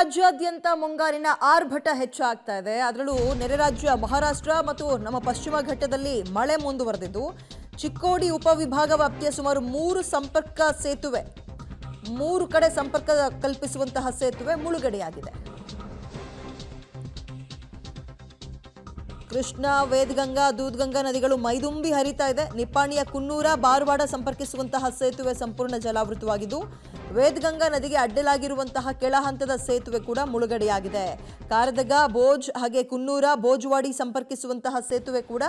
ರಾಜ್ಯಾದ್ಯಂತ ಮುಂಗಾರಿನ ಆರ್ಭಟ ಹೆಚ್ಚಾಗ್ತಾ ಇದೆ. ಅದರಲ್ಲೂ ನೆರೆ ರಾಜ್ಯ ಮಹಾರಾಷ್ಟ್ರ ಮತ್ತು ನಮ್ಮ ಪಶ್ಚಿಮ ಘಟ್ಟದಲ್ಲಿ ಮಳೆ ಮುಂದುವರೆದಿದ್ದು ಚಿಕ್ಕೋಡಿ ಉಪವಿಭಾಗ ವ್ಯಾಪ್ತಿಯ ಸುಮಾರು 3 ಸಂಪರ್ಕ ಸೇತುವೆ 3 ಕಡೆ ಸಂಪರ್ಕ ಕಲ್ಪಿಸುವಂತಹ ಸೇತುವೆ ಮುಳುಗಡೆಯಾಗಿದೆ. ಕೃಷ್ಣ, ವೇದಗಂಗಾ, ದೂದ್ಗಂಗಾ ನದಿಗಳು ಮೈದುಂಬಿ ಹರಿತಾ ಇದೆ. ನಿಪ್ಪಾಣಿಯ ಕುನ್ನೂರ, ಬಾರವಾಡ ಸಂಪರ್ಕಿಸುವಂತಹ ಸೇತುವೆ ಸಂಪೂರ್ಣ ಜಲಾವೃತವಾಗಿದ್ದು ವೇದಗಂಗಾ ನದಿಗೆ ಅಡ್ಡಲಾಗಿರುವಂತಹ ಕೆಳ ಹಂತದ ಸೇತುವೆ ಕೂಡ ಮುಳುಗಡೆಯಾಗಿದೆ. ಕಾರದಗ, ಬೋಜ್ ಹಾಗೆ ಕುನ್ನೂರ, ಬೋಜವಾಡಿ ಸಂಪರ್ಕಿಸುವಂತಹ ಸೇತುವೆ ಕೂಡ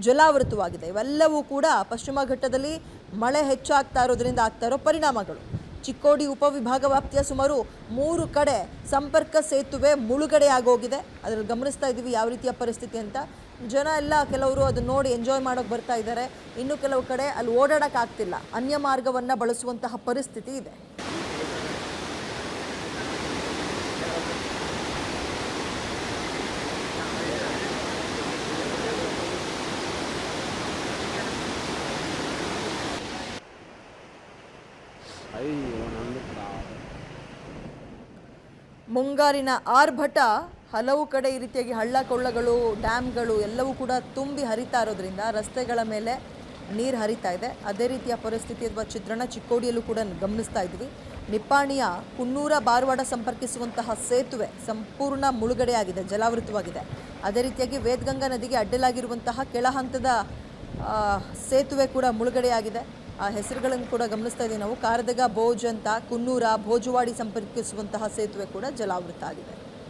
ಜಲಾವೃತವಾಗಿದೆ. ಇವೆಲ್ಲವೂ ಕೂಡ ಪಶ್ಚಿಮ ಘಟ್ಟದಲ್ಲಿ ಮಳೆ ಹೆಚ್ಚಾಗ್ತಾ ಇರೋದ್ರಿಂದ ಆಗ್ತಾ ಇರೋ ಪರಿಣಾಮಗಳು. ಚಿಕ್ಕೋಡಿ ಉಪವಿಭಾಗ ವ್ಯಾಪ್ತಿಯ ಸುಮಾರು 3 ಕಡೆ ಸಂಪರ್ಕ ಸೇತುವೆ ಮುಳುಗಡೆಯಾಗೋಗಿದೆ. ಅದರಲ್ಲಿ ಗಮನಿಸ್ತಾ ಇದ್ದೀವಿ ಯಾವ ರೀತಿಯ ಪರಿಸ್ಥಿತಿ ಅಂತ. ಜನ ಎಲ್ಲ ಕೆಲವರು ಅದನ್ನ ನೋಡಿ ಎಂಜಾಯ್ ಮಾಡೋಕೆ ಬರ್ತಾ ಇದ್ದಾರೆ. ಇನ್ನು ಕೆಲವು ಕಡೆ ಅಲ್ಲಿ ಓಡಾಡೋಕ್ಕಾಗ್ತಿಲ್ಲ, ಅನ್ಯ ಮಾರ್ಗವನ್ನು ಬಳಸುವಂತಹ ಪರಿಸ್ಥಿತಿ ಇದೆ. ಮುಂಗಾರಿನ ಆರ್ಭಟ ಹಲವು ಕಡೆ ಈ ರೀತಿಯಾಗಿ ಹಳ್ಳ ಕೊಳ್ಳಗಳು, ಡ್ಯಾಮ್ಗಳು ಎಲ್ಲವೂ ಕೂಡ ತುಂಬಿ ಹರಿತಾ ಇರೋದ್ರಿಂದ ರಸ್ತೆಗಳ ಮೇಲೆ ನೀರು ಹರಿತಾ ಇದೆ. ಅದೇ ರೀತಿಯ ಪರಿಸ್ಥಿತಿ ಅಥವಾ ಚಿತ್ರಣ ಚಿಕ್ಕೋಡಿಯಲ್ಲೂ ಕೂಡ ಗಮನಿಸ್ತಾ ಇದ್ವಿ. ನಿಪ್ಪಾಣಿಯ ಕುನ್ನೂರ, ಬಾರವಾಡ ಸಂಪರ್ಕಿಸುವಂತಹ ಸೇತುವೆ ಸಂಪೂರ್ಣ ಮುಳುಗಡೆಯಾಗಿದೆ, ಜಲಾವೃತವಾಗಿದೆ. ಅದೇ ರೀತಿಯಾಗಿ ವೇದಗಂಗಾ ನದಿಗೆ ಅಡ್ಡಲಾಗಿರುವಂತಹ ಕೆಳ ಹಂತದ ಸೇತುವೆ ಕೂಡ ಮುಳುಗಡೆಯಾಗಿದೆ. ಆ ಹೆಸರುಗಳನ್ನು ಕೂಡ ಗಮನಿಸ್ತಾ ಇದ್ದೀವಿ ನಾವು. ಕಾರದಗ, ಬೋಜ್ ಅಂತ, ಕುನ್ನೂರ, ಭೋಜವಾಡಿ ಸಂಪರ್ಕಿಸುವಂತಹ ಸೇತುವೆ ಕೂಡ ಜಲಾವೃತ ಆಗಿದೆ.